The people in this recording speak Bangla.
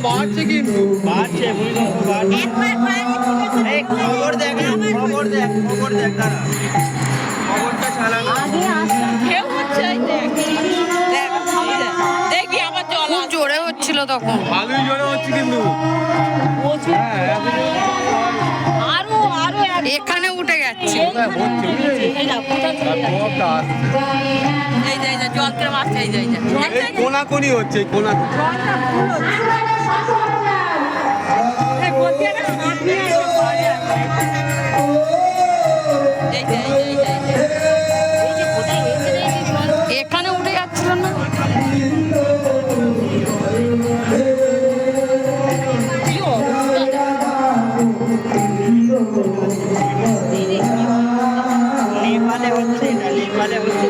বাড়ছে কিন্তু বাড়ছে ভূমিকম্প বাড়ছে এই খবর দেখ খবর দেখ খবর দেখ দাঁড়া খবরটা চালানো কেউ হচ্ছে দেখ দেখি আবার জল খুব জোরে হচ্ছিল তখন। ভালোই জোরে হচ্ছে কিন্তু আরো আরো এখানে উঠে যাচ্ছে। এই না কোথায় চলে যাচ্ছে এই যাই যা জল কেমন আসছে এই যাই যা কোনাকুনি হচ্ছে কোনাকুনি এই বলতে না হাত নিয়ে এসে পড়ে এই যাই এই যাই এই যে কোথায় হয়েছে রে এই জল এখানে উঠে যাচ্ছিল না? কি অবস্থা নেপালে হচ্ছে না নেপালে হচ্ছে